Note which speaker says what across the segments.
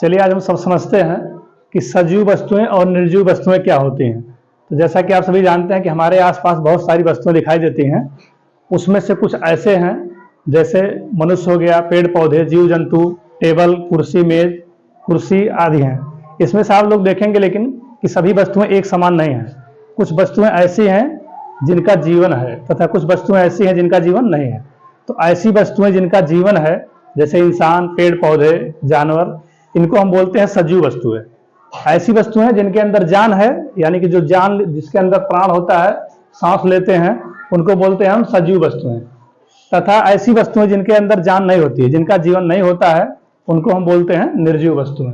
Speaker 1: चलिए आज हम सब समझते हैं कि सजीव वस्तुएं और निर्जीव वस्तुएं क्या होती हैं। तो जैसा कि आप सभी जानते हैं कि हमारे आसपास बहुत सारी वस्तुएं दिखाई देती हैं। उसमें से कुछ ऐसे हैं जैसे मनुष्य हो गया, पेड़ पौधे, जीव जंतु, टेबल, कुर्सी, मेज, कुर्सी आदि हैं। इसमें से आप लोग देखेंगे लेकिन कि सभी वस्तुएं एक समान नहीं हैं। कुछ वस्तुएं ऐसी हैं जिनका जीवन है तथा कुछ वस्तुएं ऐसी हैं जिनका जीवन नहीं है। तो ऐसी वस्तुएं जिनका जीवन है जैसे इंसान, पेड़ पौधे, जानवर, इनको हम बोलते हैं सजीव वस्तुएं। ऐसी वस्तुएं जिनके अंदर जान है, यानी कि जो जान जिसके अंदर प्राण होता है, सांस लेते हैं, उनको बोलते हैं हम सजीव वस्तुएं। तथा ऐसी वस्तुएं जिनके अंदर जान नहीं होती है, जिनका जीवन नहीं होता है, उनको हम बोलते हैं निर्जीव वस्तुएं।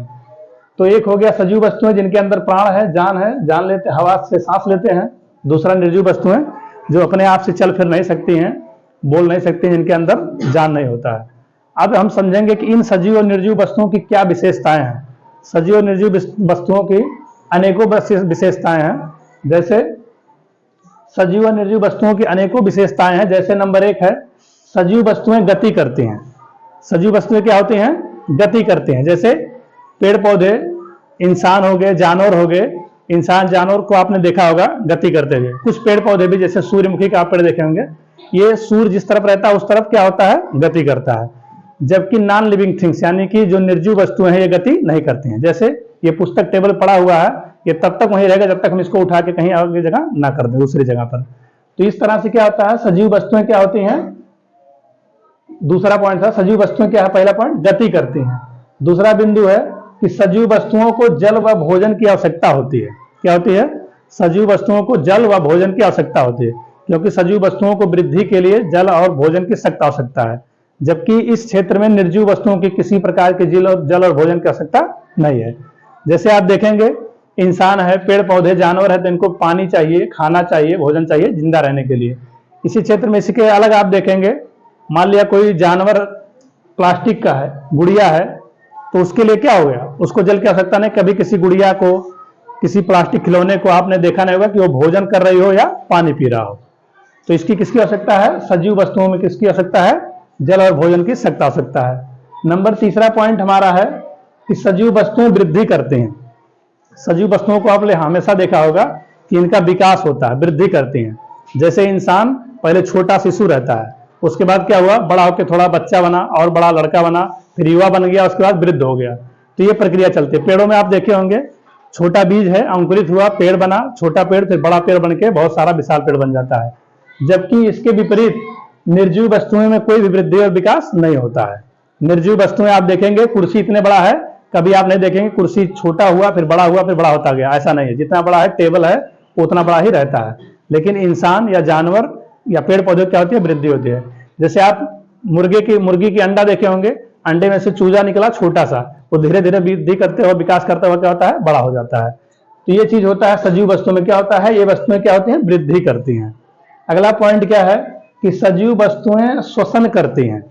Speaker 1: तो एक हो गया सजीव वस्तुएं जिनके अंदर प्राण है, जान लेते, हवा से सांस लेते हैं। दूसरा निर्जीव वस्तुएं जो अपने आप से चल फिर नहीं सकती हैं, बोल नहीं सकती, जिनके अंदर जान नहीं होता है। अब हम समझेंगे कि इन सजीव और निर्जीव वस्तुओं की क्या विशेषताएं हैं। सजीव और निर्जीव वस्तुओं की अनेकों विशेषताएं हैं। जैसे सजीव और निर्जीव वस्तुओं की अनेकों विशेषताएं हैं। जैसे नंबर 1 है, सजीव वस्तुएं गति करती हैं। सजीव वस्तुएं क्या होती हैं? गति करती हैं। जैसे पेड़ पौधे, इंसान हो गए, जानवर हो गए। इंसान जानवर को आपने देखा होगा गति करते हुए। कुछ पेड़ पौधे भी, जैसे सूर्यमुखी का आप पेड़ देखे होंगे, ये सूर्य जिस तरफ रहता है उस तरफ क्या होता है? गति करता है। जबकि नॉन लिविंग थिंग्स यानी कि जो निर्जीव वस्तुएं हैं ये गति नहीं करती हैं। जैसे ये पुस्तक टेबल पड़ा हुआ है, ये तब तक वहीं रहेगा जब तक हम इसको उठा के कहीं और जगह ना कर दें, दूसरी जगह पर। तो इस तरह से क्या होता है, सजीव वस्तुएं क्या होती हैं? दूसरा पॉइंट था, सजीव वस्तुएं क्या है? पहला पॉइंट, गति करती हैं। दूसरा बिंदु है कि सजीव वस्तुओं को जल व भोजन की आवश्यकता होती है। क्या होती है? सजीव वस्तुओं को जल व भोजन की आवश्यकता होती है, क्योंकि सजीव वस्तुओं को वृद्धि के लिए जल और भोजन की सख्त आवश्यकता है। जबकि इस क्षेत्र में निर्जीव वस्तुओं की किसी प्रकार के जल और भोजन की आवश्यकता नहीं है। जैसे आप देखेंगे इंसान है, पेड़ पौधे, जानवर है, तो इनको पानी चाहिए, खाना चाहिए, भोजन चाहिए जिंदा रहने के लिए। इसी क्षेत्र में इसके अलग आप देखेंगे, मान लिया कोई जानवर प्लास्टिक का है, गुड़िया है, तो उसके लिए क्या हो गया? उसको जल की आवश्यकता नहीं। कभी किसी गुड़िया को, किसी प्लास्टिक खिलौने को आपने देखा नहीं होगा कि वो भोजन कर रही हो या पानी पी रहा हो। तो इसकी किसकी आवश्यकता है? सजीव वस्तुओं में किसकी आवश्यकता है? जल और भोजन की सख्त आवश्यकता है। नंबर तीसरा पॉइंट हमारा है कि सजीव वस्तुएं वृद्धि करती हैं। सजीव वस्तुओं को आपने हमेशा देखा होगा कि इनका विकास होता है, वृद्धि करती हैं। जैसे इंसान पहले छोटा शिशु रहता है, उसके बाद क्या हुआ? बड़ा होकर थोड़ा बच्चा बना और बड़ा लड़का बना, फिर युवा बन गया, उसके बाद वृद्ध हो गया। तो ये प्रक्रिया चलती है। पेड़ों में आप देखे होंगे, छोटा बीज है, अंकुरित हुआ, पेड़ बना, छोटा पेड़, फिर बड़ा पेड़ बन के बहुत सारा विशाल पेड़ बन जाता है। जबकि इसके विपरीत निर्जीव वस्तुओं में कोई भी वृद्धि और विकास नहीं होता है। निर्जीव वस्तुएं आप देखेंगे, कुर्सी इतने बड़ा है, कभी आप नहीं देखेंगे कुर्सी छोटा हुआ, फिर बड़ा हुआ, फिर बड़ा होता गया। ऐसा नहीं है, जितना बड़ा है टेबल है उतना बड़ा ही रहता है। लेकिन इंसान या जानवर या पेड़ पौधे क्या होती है? वृद्धि होती है। जैसे आप मुर्गी की अंडा देखे होंगे, अंडे में से चूजा निकला छोटा सा, वो धीरे धीरे वृद्धि करते हुए, विकास करते हुए क्या होता है? बड़ा हो जाता है। तो ये चीज होता है सजीव वस्तुओं में। क्या होता है? ये वस्तुएं क्या होती हैं? वृद्धि करती हैं। अगला पॉइंट क्या है कि सजीव वस्तुएं श्वसन करती हैं।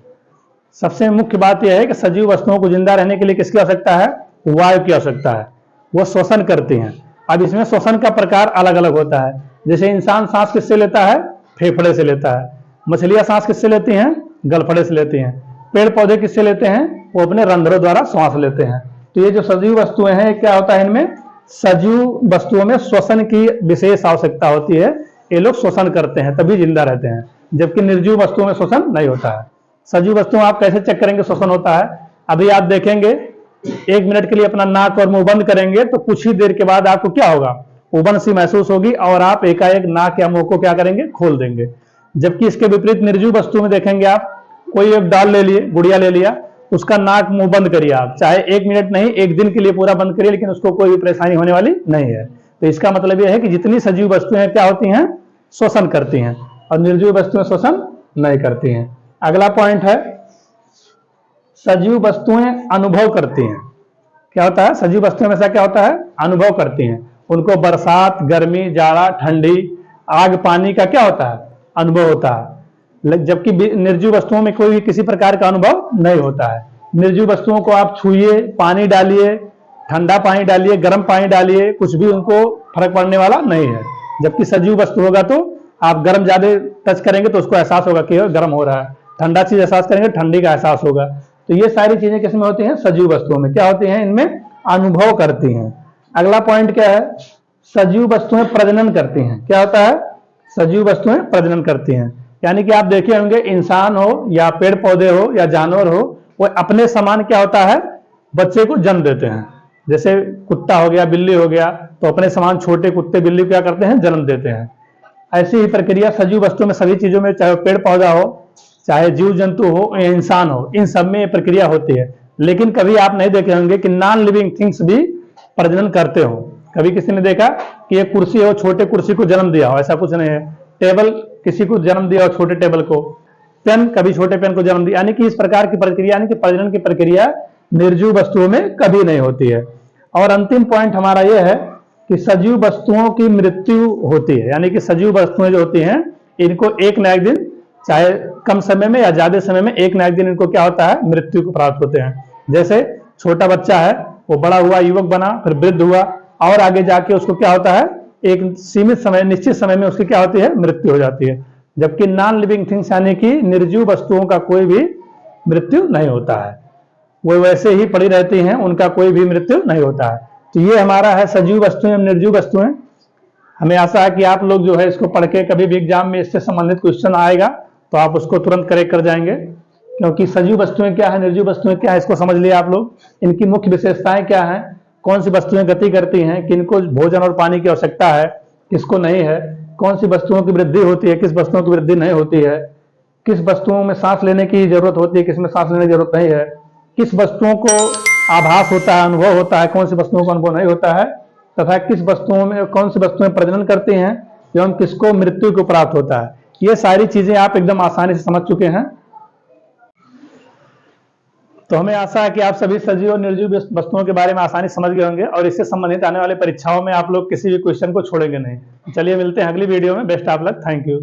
Speaker 1: सबसे मुख्य बात यह है कि सजीव वस्तुओं को जिंदा रहने के लिए किसकी आवश्यकता है? वायु की आवश्यकता है। वो श्वसन करती हैं। अब इसमें श्वसन का प्रकार अलग अलग होता है। जैसे इंसान सांस किससे लेता है? फेफड़े से लेता है। मछलियां सांस किससे लेती हैं? गलफड़े से लेती हैं। पेड़ पौधे किससे लेते हैं? वो अपने रंध्रों द्वारा श्वास लेते हैं। तो ये जो सजीव वस्तुएं हैं, क्या होता है इनमें? सजीव वस्तुओं में श्वसन की विशेष आवश्यकता होती है। ये लोग श्वसन करते हैं तभी जिंदा रहते हैं। जबकि निर्जीव वस्तुओं में श्वसन नहीं होता है। सजीव वस्तुओं आप कैसे चेक करेंगे श्वसन होता है? अभी आप देखेंगे 1 मिनट के लिए अपना नाक और मुंह बंद करेंगे तो कुछ ही देर के बाद आपको क्या होगा? उबन सी महसूस होगी और आप एकाएक नाक या मुंह को क्या करेंगे? खोल देंगे। जबकि इसके विपरीत निर्जीव वस्तु में देखेंगे आप, कोई एक डाल ले लिए, गुड़िया ले लिया, उसका नाक मुंह बंद करिए आप, चाहे 1 मिनट नहीं 1 दिन के लिए पूरा बंद करिए, लेकिन उसको कोई भी परेशानी होने वाली नहीं है। तो इसका मतलब यह है कि जितनी सजीव वस्तुएं क्या होती हैं? श्वसन करती हैं, और निर्जीव वस्तुएं श्वसन नहीं करती हैं। अगला पॉइंट है सजीव वस्तुएं अनुभव करती हैं। क्या होता है? सजीव वस्तुएं में से क्या होता है? अनुभव करती हैं। उनको बरसात, गर्मी, जाड़ा, ठंडी, आग, पानी का क्या होता है? अनुभव होता है। जबकि निर्जीव वस्तुओं में कोई भी किसी प्रकार का अनुभव नहीं होता है। निर्जीव वस्तुओं को आप छुइए, पानी डालिए, ठंडा पानी डालिए, गर्म पानी डालिए, कुछ भी उनको फर्क पड़ने वाला नहीं है। जबकि सजीव वस्तु होगा तो आप गर्म ज्यादा टच करेंगे तो उसको एहसास होगा कि गर्म हो रहा है, ठंडा चीज एहसास करेंगे ठंडी का एहसास होगा। तो ये सारी चीजें किसमें होती हैं? सजीव वस्तुओं में। क्या होती हैं? इनमें अनुभव करती हैं। अगला पॉइंट क्या है? सजीव वस्तुएं प्रजनन करती हैं। क्या होता है? सजीव वस्तुएं प्रजनन करती हैं। यानी कि आप देखे होंगे, इंसान हो या पेड़ पौधे हो या जानवर हो, वो अपने समान क्या होता है? बच्चे को जन्म देते हैं। जैसे कुत्ता हो गया, बिल्ली हो गया, तो अपने समान छोटे कुत्ते बिल्ली क्या करते हैं? जन्म देते हैं। ऐसी ही प्रक्रिया सजीव वस्तुओं में, सभी चीजों में, चाहे पेड़ पौधा हो, चाहे जीव जंतु हो या इंसान हो, इन सब में ये प्रक्रिया होती है। लेकिन कभी आप नहीं देखे होंगे कि नॉन लिविंग थिंग्स भी प्रजनन करते हो। कभी किसी ने देखा कि एक कुर्सी हो, छोटे कुर्सी को जन्म दिया हो? ऐसा कुछ नहीं है। टेबल किसी को जन्म दिया हो, छोटे टेबल को। पेन कभी छोटे पेन को जन्म दिया। यानी कि इस प्रकार की प्रक्रिया, यानी कि प्रजनन की प्रक्रिया निर्जीव वस्तुओं में कभी नहीं होती है। और अंतिम पॉइंट हमारा यह है कि सजीव वस्तुओं की मृत्यु होती है। यानी कि सजीव वस्तुएं जो होती हैं, इनको एक न एक दिन, चाहे कम समय में या ज्यादा समय में, एक न एक दिन इनको क्या होता है? मृत्यु को प्राप्त होते हैं। जैसे छोटा बच्चा है, वो बड़ा हुआ, युवक बना, फिर वृद्ध हुआ, और आगे जाके उसको क्या होता है? एक सीमित समय, निश्चित समय में उसकी क्या होती है? मृत्यु हो जाती है। जबकि नॉन लिविंग थिंग्स यानी कि निर्जीव वस्तुओं का कोई भी मृत्यु नहीं होता है, वो वैसे ही पड़ी रहती हैं, उनका कोई भी मृत्यु नहीं होता है। तो ये हमारा है सजीव वस्तुएं, निर्जीव वस्तुएं। हमें आशा है कि आप लोग जो है इसको पढ़ के, कभी भी एग्जाम में इससे संबंधित क्वेश्चन आएगा तो आप उसको तुरंत करेक्ट कर जाएंगे। क्योंकि सजीव वस्तुएं क्या है, निर्जीव वस्तुएं क्या है, इसको समझ लिया आप लोग। इनकी मुख्य विशेषताएं क्या हैं, कौन सी वस्तुएं गति करती हैं, किनको भोजन और पानी की आवश्यकता है, किसको नहीं है, कौन सी वस्तुओं की वृद्धि होती है, किस वस्तुओं की वृद्धि नहीं होती है, किस वस्तुओं में सांस लेने की जरूरत होती है, किसमें सांस लेने की जरूरत नहीं है, किस वस्तुओं को आभास होता है, अनुभव होता है, कौन सी वस्तुओं को अनुभव नहीं होता है, तथा किस वस्तुओं में, कौन सी वस्तुएं प्रजनन करती हैं एवं किसको मृत्यु को प्राप्त होता है। ये सारी चीजें आप एकदम आसानी से समझ चुके हैं। तो हमें आशा है कि आप सभी सजीव और निर्जीव वस्तुओं के बारे में आसानी समझ गए होंगे और इससे संबंधित आने वाले परीक्षाओं में आप लोग किसी भी क्वेश्चन को छोड़ेंगे नहीं। चलिए मिलते हैं अगली वीडियो में। Best of luck. Thank you.